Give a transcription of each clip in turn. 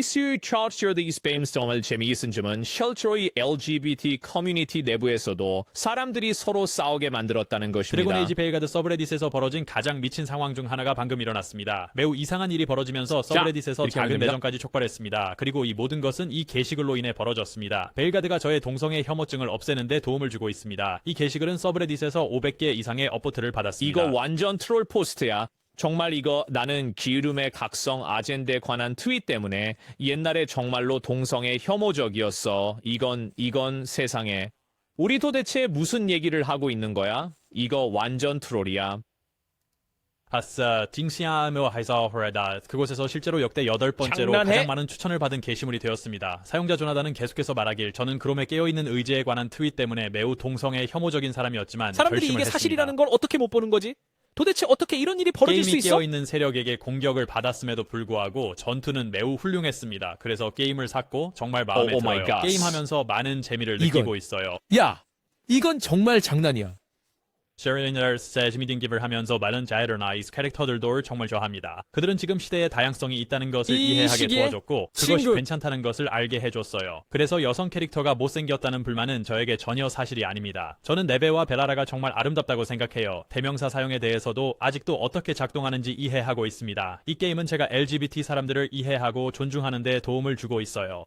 이슈 차트의 이 스팸 정말 재미있은 점은 실제로 이 LGBT 커뮤니티 내부에서도 사람들이 서로 싸우게 만들었다는 것입니다. 드래곤 에이지 베일가드 서브레딧에서 벌어진 가장 미친 상황 중 하나가 방금 일어났습니다. 매우 이상한 일이 벌어지면서 서브레딧에서 이렇게 하면 작은 됩니다. 내전까지 촉발했습니다. 그리고 이 모든 것은 이 게시글로 인해 벌어졌습니다. 베일가드가 저의 동성애 혐오증을 없애는데 도움을 주고 있습니다. 이 게시글은 서브레딧에서 500개 이상의 업보트를 받았습니다. 이거 완전 트롤 포스트야. 정말 이거 나는 기름의 각성 아젠다에 관한 트윗 때문에 옛날에 정말로 동성애 혐오적이었어. 이건 세상에. 우리 도대체 무슨 얘기를 하고 있는 거야? 이거 완전 트롤이야. 아싸, 딩시아며 하이사허라다. 그곳에서 실제로 역대 8번째로 장난해? 가장 많은 추천을 받은 게시물이 되었습니다. 사용자 조나단은 계속해서 말하길 저는 그롬에 깨어있는 의지에 관한 트윗 때문에 매우 동성애 혐오적인 사람이었지만 사람들이 결심을 이게 했습니다. 사실이라는 걸 어떻게 못 보는 거지? 도대체 어떻게 이런 일이 벌어질 수 게임이 있어? 깨어있는 세력에게 공격을 받았음에도 불구하고 전투는 매우 훌륭했습니다. 그래서 게임을 샀고 정말 마음에 Oh my 들어요. gosh. 게임하면서 많은 재미를 이건- 느끼고 있어요. 야, 이건 정말 장난이야. 셰리너스 재미딩기를 하면서 많은 자이러나이스 캐릭터들도 정말 좋아합니다. 그들은 지금 시대의 다양성이 있다는 것을 이 이해하게 시기에 도와줬고 그것이 친구- 괜찮다는 것을 알게 해줬어요. 그래서 여성 캐릭터가 못생겼다는 불만은 저에게 전혀 사실이 아닙니다. 저는 네베와 베라라가 정말 아름답다고 생각해요. 대명사 사용에 대해서도 아직도 어떻게 작동하는지 이해하고 있습니다. 이 게임은 제가 LGBT 사람들을 이해하고 존중하는 데 도움을 주고 있어요.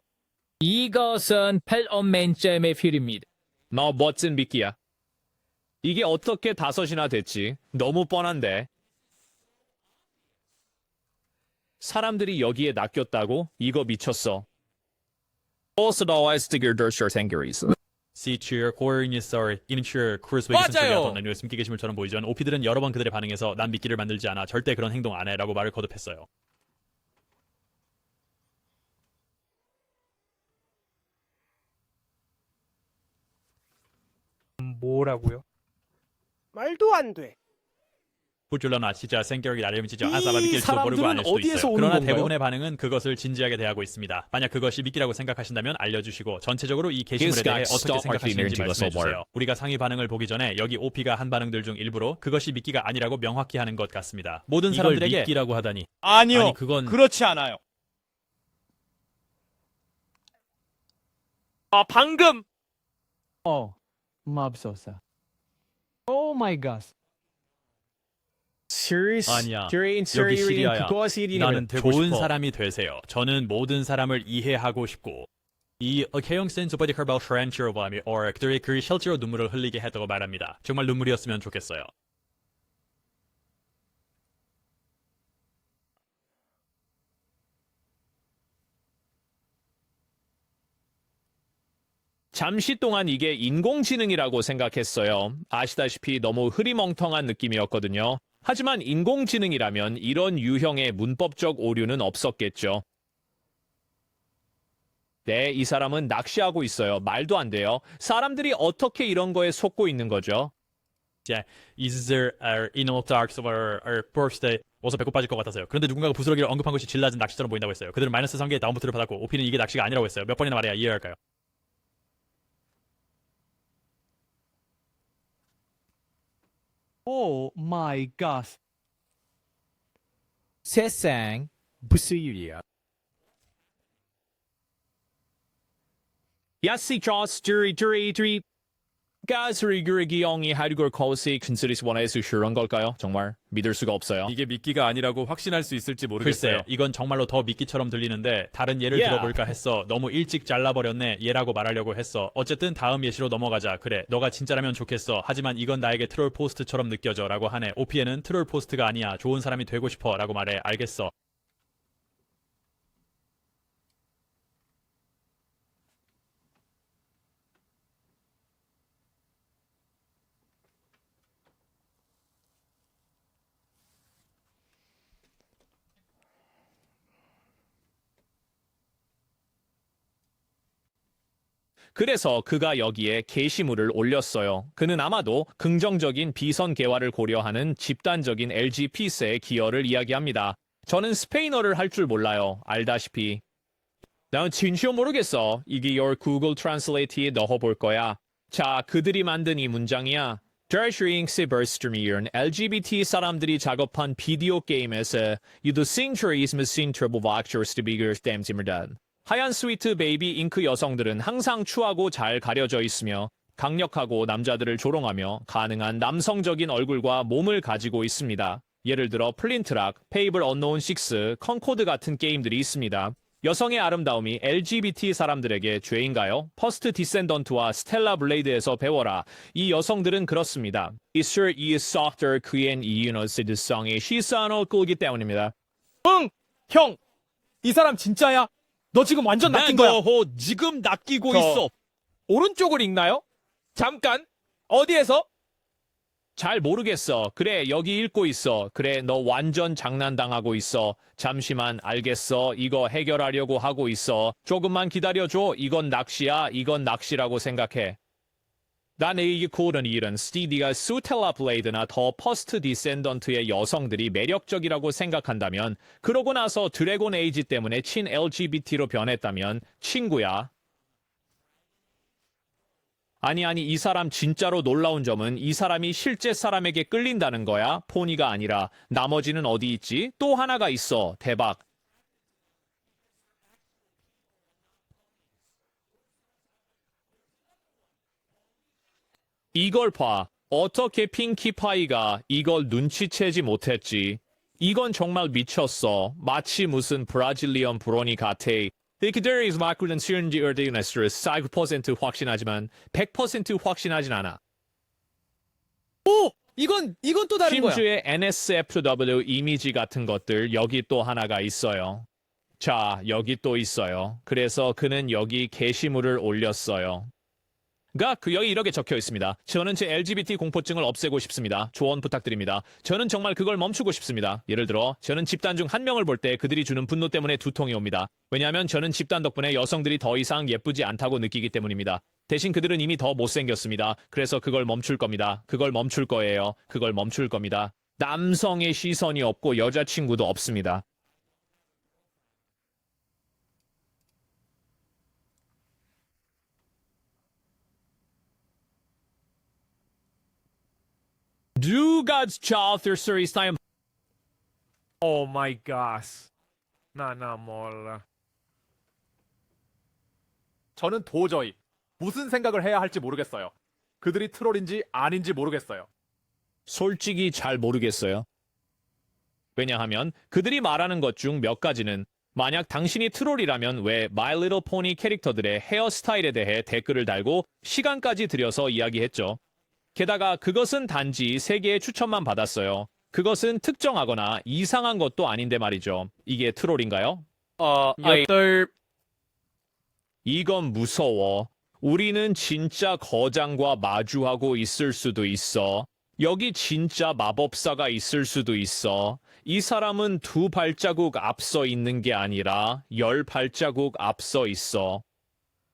이것은 8만점의 필입니다. 너 멋진 미끼야. 이게 어떻게 5이나 됐지? 너무 뻔한데. 사람들이 여기에 낚였다고? 이거 미쳤어. 시츄어 코어니서 인슈어 크루스 맞아요. 웨이슨처럼 나누어 숨기 게시물처럼 보이지만 오피들은 여러 번 그들의 반응에서 난 미끼를 만들지 않아 절대 그런 행동 안 해라고 말을 거듭했어요. 뭐라고요? 말도 안 돼. 부줄러나 진짜 생격이 나를 미치죠. 이 아싸가 미끼를 주고 모르고 안 할 수도 어디에서 있어요. 오는 그러나 건가요? 대부분의 반응은 그것을 진지하게 대하고 있습니다. 만약 그것이 미끼라고 생각하신다면 알려주시고 전체적으로 이 게시물에 대해 어떻게 생각하시는지 말씀해주세요. 우리가 상위 반응을 보기 전에 여기 OP가 한 반응들 중 일부로 그것이 미끼가 아니라고 명확히 하는 것 같습니다. 모든 이걸 사람들에게 미끼라고 하다니. 아니요. 아니, 그건 그렇지 않아요. 방금 맙소사. 오 마이 갓. 아니야. 여기 시리아야. 나는 되고 좋은 싶어. 사람이 되세요. 저는 모든 사람을 이해하고 싶고 이 개영센 소바디 카르발 프렌치로바미 그들이 그 실제로 눈물을 흘리게 했다고 말합니다. 정말 눈물이었으면 좋겠어요. 잠시 동안 이게 인공지능이라고 생각했어요. 아시다시피 너무 흐리멍텅한 느낌이었거든요. 하지만 인공지능이라면 이런 유형의 문법적 오류는 없었겠죠. 네, 이 사람은 낚시하고 있어요. 말도 안 돼요. 사람들이 어떻게 이런 거에 속고 있는 거죠? Is there inner darks or birthday? 어서 배꼽 빠질 것 같아서요. 그런데 누군가가 부스러기를 언급한 것이 질낮은 낚시처럼 보인다고 했어요. 그들은 마이너스 3개의 다운부트를 받았고 오피는 이게 낚시가 아니라고 했어요. 몇 번이나 말해야 이해할까요? 오 마이 갓. 세상 무슨 일이야? 야시 조스 드리 가스리그리기영이 하리걸 코스의 근스리스 원에서 그런 걸까요? 정말 믿을 수가 없어요. 이게 미끼가 아니라고 확신할 수 있을지 모르겠어요. 글쎄, 이건 정말로 더 미끼처럼 들리는데 다른 예를 Yeah. 들어볼까 했어. 너무 일찍 잘라버렸네. 얘라고 말하려고 했어. 어쨌든 다음 예시로 넘어가자. 그래, 너가 진짜라면 좋겠어. 하지만 이건 나에게 트롤 포스트처럼 느껴져 라고 하네. OP에는 트롤 포스트가 아니야. 좋은 사람이 되고 싶어 라고 말해. 알겠어. 그래서 그가 여기에 게시물을 올렸어요. 그는 아마도 긍정적인 비선 개화를 고려하는 집단적인 LG 피스의 기여를 이야기합니다. 저는 스페인어를 할 줄 몰라요. 알다시피. 난 진짜 모르겠어. 이게 your Google Translate에 넣어볼 거야. 자, 그들이 만든 이 문장이야. Treasuring Cyberstream이란 LGBT 사람들이 작업한 비디오 게임에서 유도 신트리즘 신트러블 왁처스 비거 댐지입니다. 하얀 스위트 베이비 잉크 여성들은 항상 추하고 잘 가려져 있으며 강력하고 남자들을 조롱하며 가능한 남성적인 얼굴과 몸을 가지고 있습니다. 예를 들어 플린트락, 페이블 언노운 6, 컨코드 같은 게임들이 있습니다. 여성의 아름다움이 LGBT 사람들에게 죄인가요? 퍼스트 디센던트와 스텔라 블레이드에서 배워라. 이 여성들은 그렇습니다. 이슬 이 소프트 그엔 이유노스드성의 시선을 끌기 때문입니다. 형! 이 사람 진짜야? 너 지금 완전 낚인 거야. 지금 낚이고 오른쪽을 읽나요? 잠깐. 어디에서? 잘 모르겠어. 그래, 여기 읽고 있어. 그래, 너 완전 장난당하고 있어. 잠시만, 알겠어. 이거 해결하려고 하고 있어. 조금만 기다려줘. 이건 낚시야. 이건 낚시라고 생각해. 난 이 코든 일은 스티디가 수텔라 블레이드나 더 퍼스트 디센던트의 여성들이 매력적이라고 생각한다면, 그러고 나서 드래곤 에이지 때문에 친 LGBT로 변했다면, 친구야. 아니, 이 사람 진짜로 놀라운 점은 이 사람이 실제 사람에게 끌린다는 거야. 포니가 아니라. 나머지는 어디 있지? 또 하나가 있어. 대박. 이걸 봐. 어떻게 핑키파이가 이걸 눈치채지 못했지? 이건 정말 미쳤어. 마치 무슨 브라질리언 브로니 같아. 그들이 마크는 시은지 어디우네스를 4% 확신하지만 100% 확신하진 않아. 오! 이건 또 다른 거야. 심지어 NSFW 이미지 같은 것들 여기 또 하나가 있어요. 자, 여기 또 있어요. 그래서 그는 여기 게시물을 올렸어요. 여기 이렇게 적혀 있습니다. 저는 제 LGBT 공포증을 없애고 싶습니다. 조언 부탁드립니다. 저는 정말 그걸 멈추고 싶습니다. 예를 들어, 저는 집단 중 한 명을 볼 때 그들이 주는 분노 때문에 두통이 옵니다. 왜냐하면 저는 집단 덕분에 여성들이 더 이상 예쁘지 않다고 느끼기 때문입니다. 대신 그들은 이미 더 못생겼습니다. 그래서 그걸 멈출 겁니다. 그걸 멈출 거예요. 그걸 멈출 겁니다. 남성의 시선이 없고 여자친구도 없습니다. Du God's child through series time. Oh my gosh. 나 몰라. 저는 도저히 무슨 생각을 해야 할지 모르겠어요. 그들이 트롤인지 아닌지 모르겠어요. 솔직히 잘 모르겠어요. 왜냐하면 그들이 말하는 것 중 몇 가지는 만약 당신이 트롤이라면 왜 My Little Pony 캐릭터들의 헤어스타일에 대해 댓글을 달고 시간까지 들여서 이야기했죠. 게다가 그것은 단지 3개의 추천만 받았어요. 그것은 특정하거나 이상한 것도 아닌데 말이죠. 이게 트롤인가요? 이건 무서워. 우리는 진짜 거장과 마주하고 있을 수도 있어. 여기 진짜 마법사가 있을 수도 있어. 이 사람은 2 발자국 앞서 있는 게 아니라 10 발자국 앞서 있어.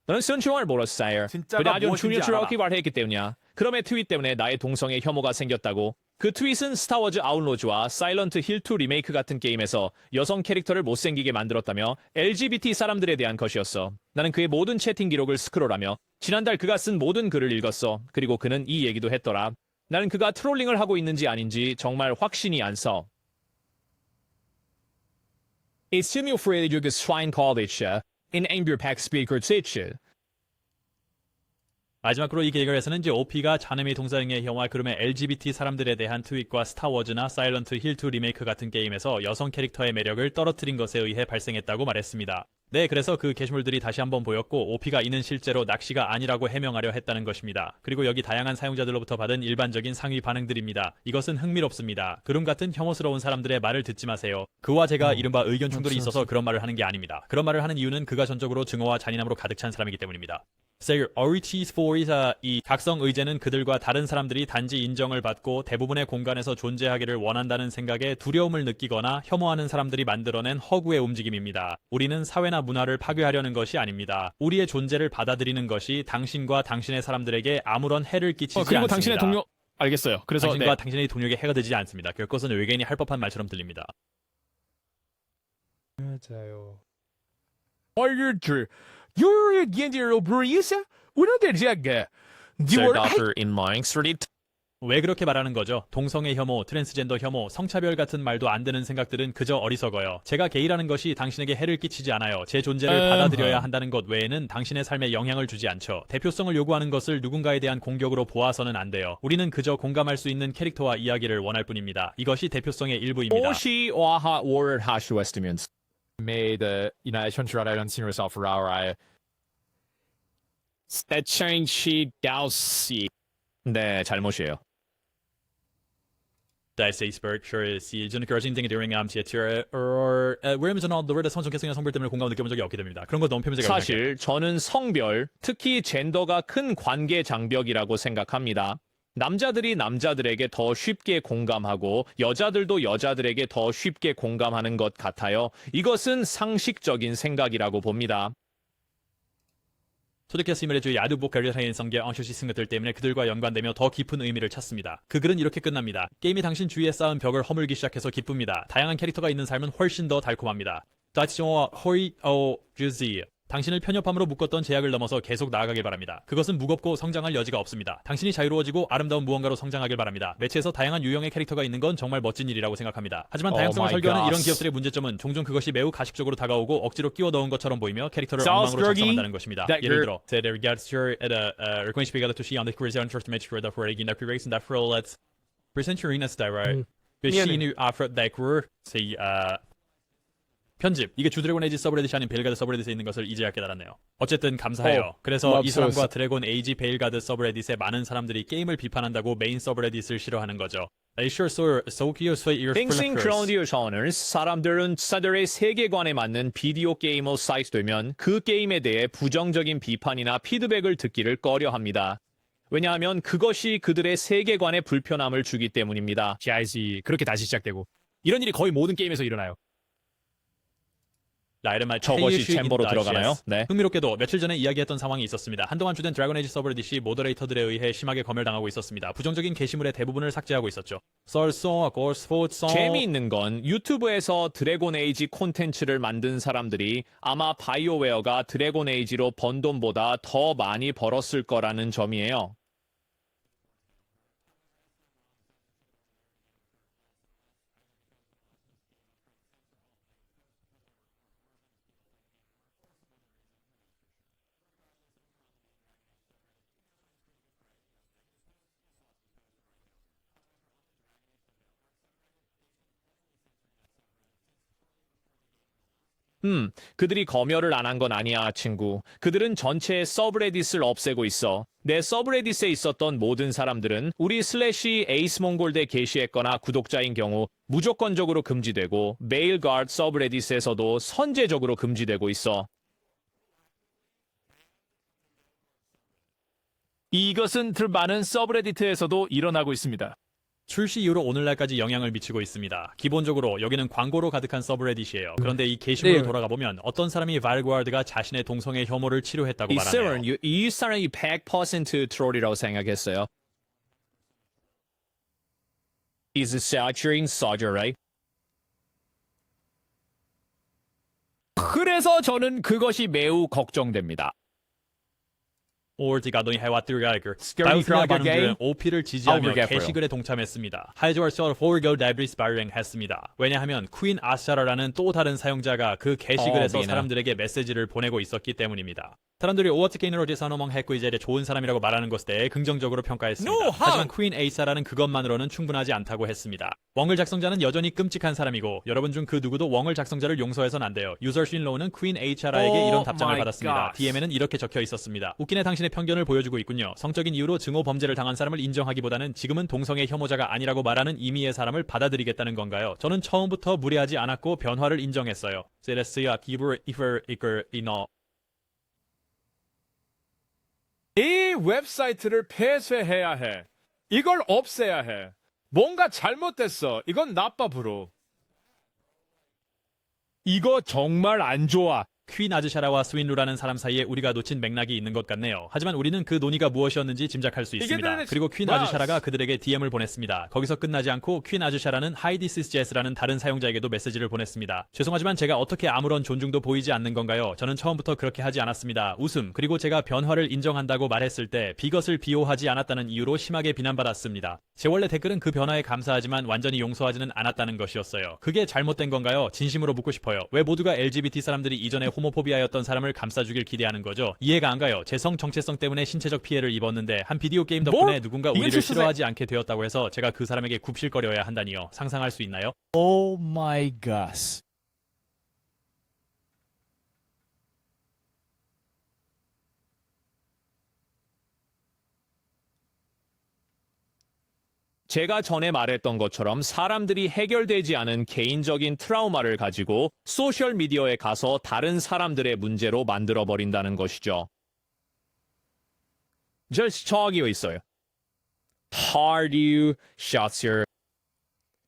너는 순종을 몰랐어요. 진짜가 아주 무엇인지 중요스럽게 알아. 말했기 때문이야. 그럼의 트윗 때문에 나의 동성애 혐오가 생겼다고. 그 트윗은 스타워즈 아웃로즈와 사일런트 힐 2 리메이크 같은 게임에서 여성 캐릭터를 못생기게 만들었다며 LGBT 사람들에 대한 것이었어. 나는 그의 모든 채팅 기록을 스크롤하며 지난달 그가 쓴 모든 글을 읽었어. 그리고 그는 이 얘기도 했더라. 나는 그가 트롤링을 하고 있는지 아닌지 정말 확신이 안 서. It's to me afraid you could swine call it in Angry Pack Speaker Teacher. 마지막으로 이 계열에서는 이제 OP가 자네미 동사령의 혐오와 그름의 LGBT 사람들에 대한 트윗과 스타워즈나 사일런트 힐 2 리메이크 같은 게임에서 여성 캐릭터의 매력을 떨어뜨린 것에 의해 발생했다고 말했습니다. 네, 그래서 그 게시물들이 다시 한번 보였고 OP가 이는 실제로 낚시가 아니라고 해명하려 했다는 것입니다. 그리고 여기 다양한 사용자들로부터 받은 일반적인 상위 반응들입니다. 이것은 흥미롭습니다. 그럼 같은 혐오스러운 사람들의 말을 듣지 마세요. 그와 제가 이른바 의견 충돌이 있어서 그런 말을 하는 게 아닙니다. 그런 말을 하는 이유는 그가 전적으로 증오와 잔인함으로 가득 찬 사람이기 때문입니다. Sir, RT4이사 이 각성 의제는 그들과 다른 사람들이 단지 인정을 받고 대부분의 공간에서 존재하기를 원한다는 생각에 두려움을 느끼거나 혐오하는 사람들이 만들어낸 허구의 움직임입니다. 우리는 사회나 문화를 파괴하려는 것이 아닙니다. 우리의 존재를 받아들이는 것이 당신과 당신의 사람들에게 아무런 해를 끼치지 그리고 않습니다. 당신의 동료 알겠어요. 그래서 당신과 당신의 동료에게 해가 되지 않습니다. 그것은 외계인이 할 법한 말처럼 들립니다. 맞아요. You're getting a breeze? 우리는 Sir, Doctor in Mind Street. 왜 그렇게 말하는 거죠? 동성애 혐오, 트랜스젠더 혐오, 성차별 같은 말도 안 되는 생각들은 그저 어리석어요. 제가 게이라는 것이 당신에게 해를 끼치지 않아요. 제 존재를 받아들여야 한다는 것 외에는 당신의 삶에 영향을 주지 않죠. 대표성을 요구하는 것을 누군가에 대한 공격으로 보아서는 안 돼요. 우리는 그저 공감할 수 있는 캐릭터와 이야기를 원할 뿐입니다. 이것이 대표성의 일부입니다. 또시와 월 하슈웨스트면 med 현실화라는 친구에서 프라우라의 스태칭시 다우시. 네, 잘못이에요. 다이세이스버그 셔시 저는 그러신 등이 during theater or 웨르미전어 노르의 성적개성의 성별 때문에 공감을 느껴본 적이 없게 됩니다. 그런 거 너무 표면적이라고 생각해요. 사실 저는 성별, 특히 젠더가 큰 관계 장벽이라고 생각합니다. 남자들이 남자들에게 더 쉽게 공감하고 여자들도 여자들에게 더 쉽게 공감하는 것 같아요. 이것은 상식적인 생각이라고 봅니다. 소득했음을 주 야두복 결례사인 성계 엉쇼시 것들 때문에 그들과 연관되며 더 깊은 의미를 찾습니다. 그 글은 이렇게 끝납니다. 게임이 당신 주위에 쌓은 벽을 허물기 시작해서 기쁩니다. 다양한 캐릭터가 있는 삶은 훨씬 더 달콤합니다. 다치오와 호이 주지 당신을 편협함으로 묶었던 제약을 넘어서 계속 나아가길 바랍니다. 그것은 무겁고 성장할 여지가 없습니다. 당신이 자유로워지고 아름다운 무언가로 성장하길 바랍니다. 매체에서 다양한 유형의 캐릭터가 있는 건 정말 멋진 일이라고 생각합니다. 하지만 다양성을 설교하는 이런 기업들의 문제점은 종종 그것이 매우 가식적으로 다가오고 억지로 끼워 넣은 것처럼 보이며 캐릭터를 엉망으로 작성한다는 것입니다. 예를 들어, der Gärtster Reconspiegel to she on the Christian Church Match for the Foreign Recreation that for let's present your in Styra. Beshinu after that were say 편집. 이게 주드래곤 에이지 서브레딧이 아닌 베일가드 서브레딧에 있는 것을 이제야 깨달았네요. 어쨌든 감사해요. 그래서 이 사람과 드래곤 에이지 베일가드 서브레딧의 많은 사람들이 게임을 비판한다고 메인 서브레딧을 싫어하는 거죠. 싱싱크라우디오션을 사람들은 자들의 세계관에 맞는 비디오 게이머 사이트 되면 그 게임에 대해 부정적인 비판이나 피드백을 듣기를 꺼려합니다. 왜냐하면 그것이 그들의 세계관에 불편함을 주기 때문입니다. GIC 그렇게 다시 시작되고 이런 일이 거의 모든 게임에서 일어나요. 저것이 챔버로 들어가나요? 네. 흥미롭게도 며칠 전에 이야기했던 상황이 있었습니다. 한동안 주된 드래곤 에이지 서브레딧이 모더레이터들에 의해 심하게 검열당하고 있었습니다. 부정적인 게시물의 대부분을 삭제하고 있었죠. 재미있는 건 유튜브에서 드래곤 에이지 콘텐츠를 만든 사람들이 아마 바이오웨어가 드래곤 에이지로 번 돈보다 더 많이 벌었을 거라는 점이에요. 그들이 검열을 안 한 건 아니야, 친구. 그들은 전체 서브레딧을 없애고 있어. 내 서브레딧에 있었던 모든 사람들은 우리 슬래시 에이스몽골대 게시했거나 구독자인 경우 무조건적으로 금지되고 메일가드 서브레딧에서도 선제적으로 금지되고 있어. 이것은 많은 서브레디트에서도 일어나고 있습니다. 출시 이후로 오늘날까지 영향을 미치고 있습니다. 기본적으로 여기는 광고로 가득한 서브레딧이에요. 그런데 이 게시물로 돌아가 보면 어떤 사람이 발구아드가 자신의 동성애 혐오를 치료했다고 말하네요. 이 사람이 100% 트롤이라고 생각했어요. Is it saturating surgery? 그래서 저는 그것이 매우 걱정됩니다. 오르티가동이 해왔들가 다우스나 반응들은 OP를 지지하며 게시글에 동참했습니다. 하이즈월스와 포르고 다이브리스 바이링 했습니다. 왜냐하면 퀸 아샤라라는 또 다른 사용자가 그 게시글에서 사람들에게 메시지를 보내고 있었기 때문입니다. 사람들이 오어티케이너로지 사노멍 했고 이제 좋은 사람이라고 말하는 것에 대해 긍정적으로 평가했습니다. 하지만 퀸 에이사라는 그것만으로는 충분하지 않다고 했습니다. 웡을 작성자는 여전히 끔찍한 사람이고 여러분 중 그 누구도 웡을 작성자를 용서해선 안 돼요. 유저 쉰로우는 퀸 에이차라에게 이런 답장을 받았습니다. DM에는 이렇게 적혀 있었습니다. 웃기네 당신의 편견을 보여주고 있군요. 성적인 이유로 증오 범죄를 당한 사람을 인정하기보다는 지금은 동성애 혐오자가 아니라고 말하는 임의의 사람을 받아들이겠다는 건가요? 저는 처음부터 무례하지 않았고 변화를 인정했어요. 이 웹사이트를 폐쇄해야 해. 이걸 없애야 해. 뭔가 잘못됐어. 이건 나빠 브로. 이거 정말 안 좋아. 퀸 아즈샤라와 스윈루라는 사람 사이에 우리가 놓친 맥락이 있는 것 같네요. 하지만 우리는 그 논의가 무엇이었는지 짐작할 수 있습니다. 그리고 퀸 아즈샤라가 그들에게 DM을 보냈습니다. 거기서 끝나지 않고 퀸 아즈샤라는 Hi this is Jess라는 다른 사용자에게도 메시지를 보냈습니다. 죄송하지만 제가 어떻게 아무런 존중도 보이지 않는 건가요? 저는 처음부터 그렇게 하지 않았습니다. 웃음. 그리고 제가 변화를 인정한다고 말했을 때 비것을 비호하지 않았다는 이유로 심하게 비난받았습니다. 제 원래 댓글은 그 변화에 감사하지만 완전히 용서하지는 않았다는 것이었어요. 그게 잘못된 건가요? 진심으로 묻고 싶어요. 왜 모두가 LGBT 사람들이 이전에 호모포비아였던 사람을 감싸주길 기대하는 거죠? 이해가 안 가요. 제 성 정체성 때문에 신체적 피해를 입었는데 한 비디오 게임 덕분에 누군가 우리를 싫어하지 않게 되었다고 해서 제가 그 사람에게 굽실거려야 한다니요. 상상할 수 있나요? Oh my gosh. 제가 전에 말했던 것처럼 사람들이 해결되지 않은 개인적인 트라우마를 가지고 소셜미디어에 가서 다른 사람들의 문제로 만들어버린다는 것이죠. 저기요 있어요. How do you shut your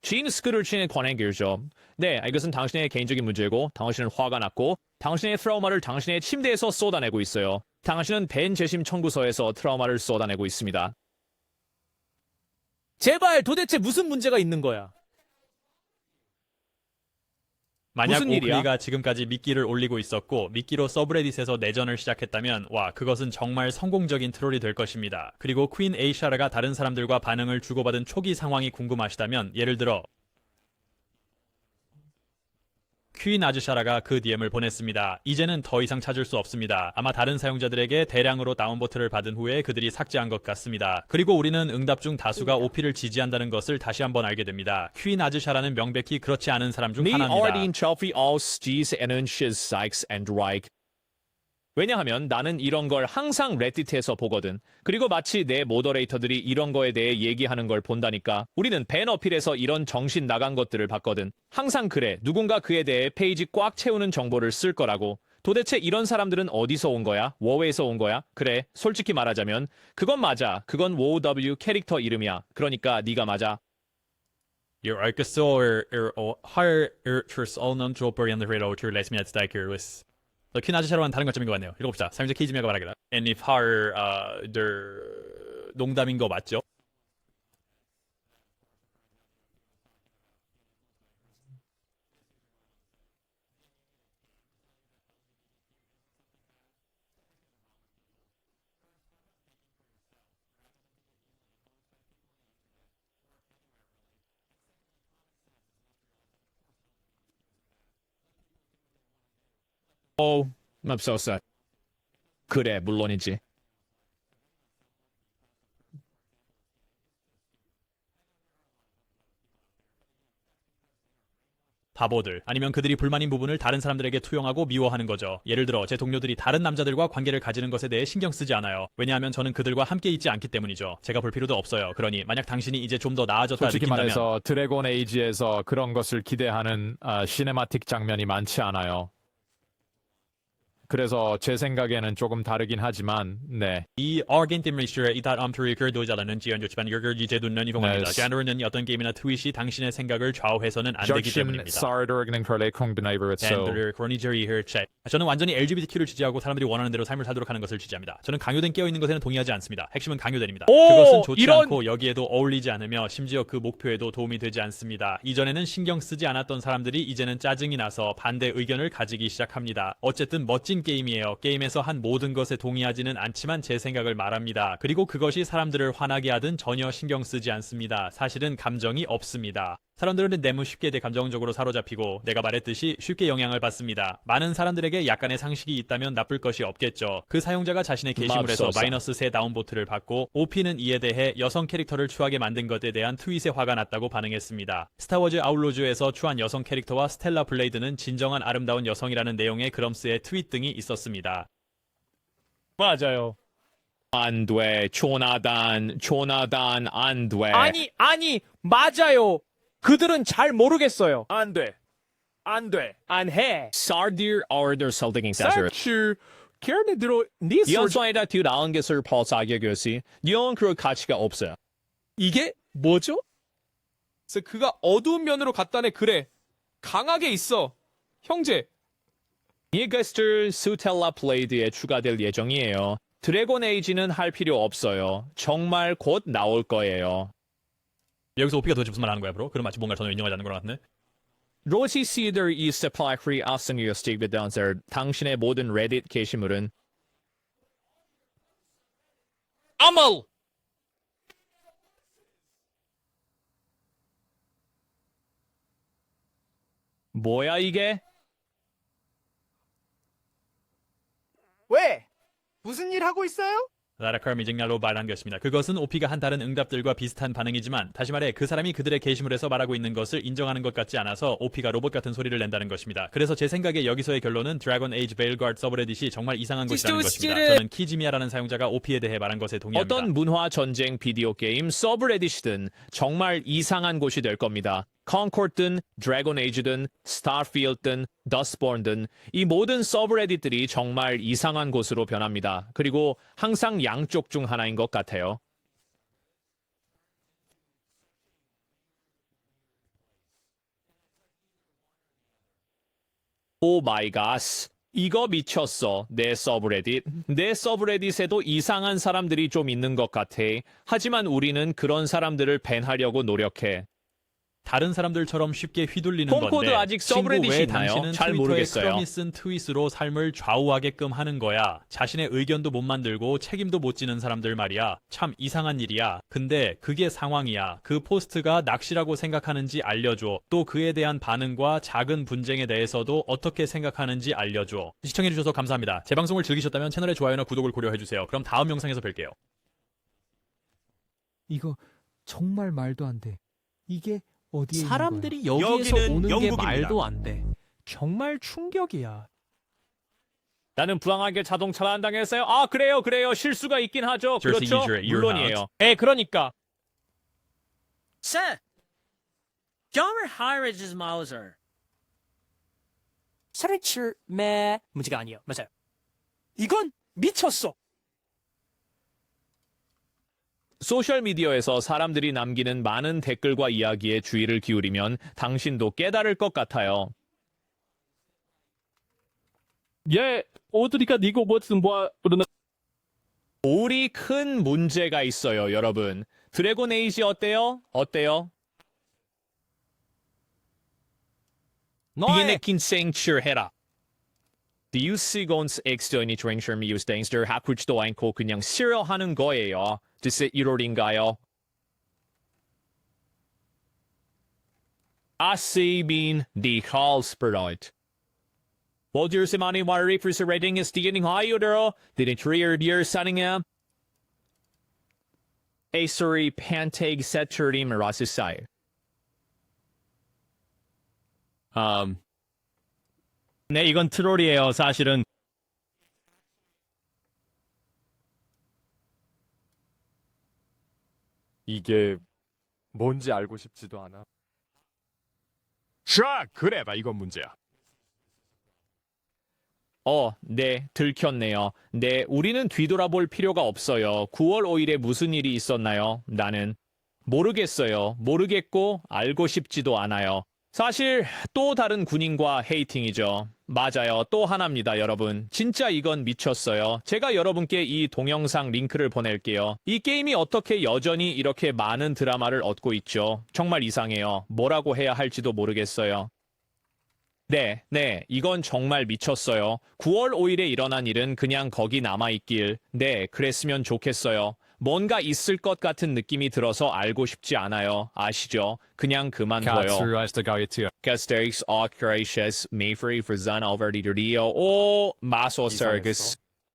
지인스크를 치는 권행길죠. 네, 이것은 당신의 개인적인 문제고 당신은 화가 났고 당신의 트라우마를 당신의 침대에서 쏟아내고 있어요. 당신은 벤 재심 청구서에서 트라우마를 쏟아내고 있습니다. 제발 도대체 무슨 문제가 있는 거야? 만약 무슨 일이야? 오크니가 지금까지 미끼를 올리고 있었고 미끼로 서브레딧에서 내전을 시작했다면 와 그것은 정말 성공적인 트롤이 될 것입니다. 그리고 퀸 에이샤라가 다른 사람들과 반응을 주고받은 초기 상황이 궁금하시다면 예를 들어 퀸 아즈샤라가 그 DM을 보냈습니다. 이제는 더 이상 찾을 수 없습니다. 아마 다른 사용자들에게 대량으로 다운보트를 받은 후에 그들이 삭제한 것 같습니다. 그리고 우리는 응답 중 다수가 OP를 지지한다는 것을 다시 한번 알게 됩니다. 퀸 아즈샤라는 명백히 그렇지 않은 사람 중 Ni 하나입니다. Ardeen Chelfie Aus G's Enon Shiz Sykes and Reich. 왜냐하면 나는 이런 걸 항상 레딧에서 보거든. 그리고 마치 내 모더레이터들이 이런 거에 대해 얘기하는 걸 본다니까. 우리는 벤 어필에서 이런 정신 나간 것들을 봤거든. 항상 그래. 누군가 그에 대해 페이지 꽉 채우는 정보를 쓸 거라고. 도대체 이런 사람들은 어디서 온 거야? 워웨에서 온 거야? 그래. 솔직히 말하자면 그건 맞아. 그건 WoW 캐릭터 이름이야. 그러니까 네가 맞아. Your Arkasaur har all dropper and the radar to let me at Stiker with 퀸 아즈샤라와는 다른 관점인 것 같네요. 읽어봅시다. 사용자 케이지미아가 말하기다. And if her 농담인 거 맞죠? Oh, I'm so sad. 그래, 물론이지. 바보들 아니면 그들이 불만인 부분을 다른 사람들에게 투영하고 미워하는 거죠. 예를 들어 제 동료들이 다른 남자들과 관계를 가지는 것에 대해 신경 쓰지 않아요. 왜냐하면 저는 그들과 함께 있지 않기 때문이죠. 제가 볼 필요도 없어요. 그러니 만약 당신이 이제 좀 더 나아졌다 솔직히 느낀다면 말해서 드래곤 에이지에서 그런 것을 기대하는 시네마틱 장면이 많지 않아요. 그래서 제 생각에는 조금 다르긴 하지만 네. 이 어게인 팀리스트에 이달 암투리ker 도자라는 지연 좋지만 여기 이제도는 이동합니다. 네. 젠더는 어떤 게임이나 트윗이 당신의 생각을 좌우해서는 안 되기 때문입니다. 저는 완전히 LGBTQ를 지지하고 사람들이 원하는 대로 삶을 살도록 하는 것을 지지합니다. 저는 강요된 깨어있는 것에는 동의하지 않습니다. 핵심은 강요된입니다. 그것은 좋지 않고 여기에도 어울리지 않으며 심지어 그 목표에도 도움이 되지 않습니다. 이전에는 신경 쓰지 않았던 사람들이 이제는 짜증이 나서 반대 의견을 가지기 시작합니다. 어쨌든 멋진 게임이에요. 게임에서 한 모든 것에 동의하지는 않지만 제 생각을 말합니다. 그리고 그것이 사람들을 화나게 하든 전혀 신경 쓰지 않습니다. 사실은 감정이 없습니다. 사람들은 너무 쉽게 감정적으로 사로잡히고 내가 말했듯이 쉽게 영향을 받습니다. 많은 사람들에게 약간의 상식이 있다면 나쁠 것이 없겠죠. 그 사용자가 자신의 게시물에서 마이너스 3 다운보트를 받고 OP는 이에 대해 여성 캐릭터를 추하게 만든 것에 대한 트윗에 화가 났다고 반응했습니다. 스타워즈 아웃로즈에서 추한 여성 캐릭터와 스텔라 블레이드는 진정한 아름다운 여성이라는 내용의 그럼스의 트윗 등이 있었습니다. 맞아요. 안 돼. 조나단, 안 돼. 아니, 맞아요. 그들은 잘 모르겠어요. 안 돼. 안 돼. 안 해. Sardir order salting exaggerate. 사실 걔네들어 네 이런 소리 소리다 뒤 나온 것을 벌사하게 교시. 이런 그럴 가치가 없어요. 이게 뭐죠? 그래서 그가 어두운 면으로 갔다네. 그래. 강하게 있어. 형제. 이게스트 스텔라 플레이드에 추가될 예정이에요. 드래곤 에이지는 할 필요 없어요. 정말 곧 나올 거예요. 여기서 오피가 도대체 무슨 말 하는 거야, 브로? 그럼 마치 뭔가 전혀 인정하지 않는 것 같네. 로시 시더 이스트 플라크리 아스니어 스티브 던서 당신의 모든 레딧 게시물은 아멀! 뭐야 이게? 왜? 무슨 일 하고 있어요? 라라칼 미직날로 말한것입니다. 그것은 오피가 한 다른 응답들과 비슷한 반응이지만 다시 말해 그 사람이 그들의 게시물에서 말하고 있는 것을 인정하는 것 같지 않아서 오피가 로봇 같은 소리를 낸다는 것입니다. 그래서 제 생각에 여기서의 결론은 드래곤 에이지 베일가드 서브레딧이 정말 이상한 것이라는 것입니다. 저는 키지미아라는 사용자가 오피에 대해 말한 것에 동의합니다. 어떤 문화 전쟁 비디오 게임 서브레딧이든 정말 이상한 곳이 될 겁니다. 컨코드든 드래곤 에이지든 스타필드든 더스트본든 이 모든 서브레딧들이 정말 이상한 곳으로 변합니다. 그리고 항상 양쪽 중 하나인 것 같아요. 오 마이 갓. 이거 미쳤어. 내 서브레딧. 내 서브레딧에도 이상한 사람들이 좀 있는 것 같아. 하지만 우리는 그런 사람들을 밴하려고 노력해. 다른 사람들처럼 쉽게 휘둘리는 홈코드 건데 아직 친구, 서브레딧이 왜 있나요? 당신은 잘 트위터에 모르겠어요. 크롬이 쓴 트윗으로 삶을 좌우하게끔 하는 거야. 자신의 의견도 못 만들고 책임도 못 지는 사람들 말이야. 참 이상한 일이야. 근데 그게 상황이야. 그 포스트가 낚시라고 생각하는지 알려줘. 또 그에 대한 반응과 작은 분쟁에 대해서도 어떻게 생각하는지 알려줘. 시청해주셔서 감사합니다. 제 방송을 즐기셨다면 채널의 좋아요나 구독을 고려해주세요. 그럼 다음 영상에서 뵐게요. 이거 정말 말도 안 돼. 이게 어디에 사람들이 있는 거야? 여기에서 여기는 오는 게 영국입니다. 말도 안 돼. 정말 충격이야. 나는 불안하게 자동차를 안 당했어요. 아 그래요. 실수가 있긴 하죠. Jersey 그렇죠. user at your 물론이에요. 그러니까. Sir, John Harridge's Mauser. 스트레치 매 문제가 아니에요. 맞아요. 이건 미쳤어. 소셜미디어에서 사람들이 남기는 많은 댓글과 이야기에 주의를 기울이면 당신도 깨달을 것 같아요. 예, 오드리가 니고 뭐슨 뭐 그러는 우리 큰 문제가 있어요, 여러분. 드래곤 에이지 어때요? 너의 해라. 디우스곤스 엑스터니 트랭셔미 유스탱스터 하쿠치도 않고 그냥 싫어하는 거예요. 뜻이 1월인가요? 아시빈 디 할스퍼라이트. Woldjersmani Mari for rating is stigen higher than a 3-year signing Asery Panteg Seturi Marasisai. 네, 이건 트롤이에요. 사실은 이게 뭔지 알고 싶지도 않아. 샤 그래봐 이건 문제야. 네, 들켰네요. 네, 우리는 뒤돌아볼 필요가 없어요. 9월 5일에 무슨 일이 있었나요? 나는 모르겠어요. 모르겠고 알고 싶지도 않아요. 사실 또 다른 군인과 헤이팅이죠. 맞아요. 또 하나입니다, 여러분. 진짜 이건 미쳤어요. 제가 여러분께 이 동영상 링크를 보낼게요. 이 게임이 어떻게 여전히 이렇게 많은 드라마를 얻고 있죠? 정말 이상해요. 뭐라고 해야 할지도 모르겠어요. 네, 이건 정말 미쳤어요. 9월 5일에 일어난 일은 그냥 거기 남아있길. 네, 그랬으면 좋겠어요. 뭔가 있을 것 같은 느낌이 들어서 알고 싶지 않아요. 아시죠? 그냥 그만둬요. Castex Ocracious Mayfrey for Zan Alverdi Dio o Maso Sergus.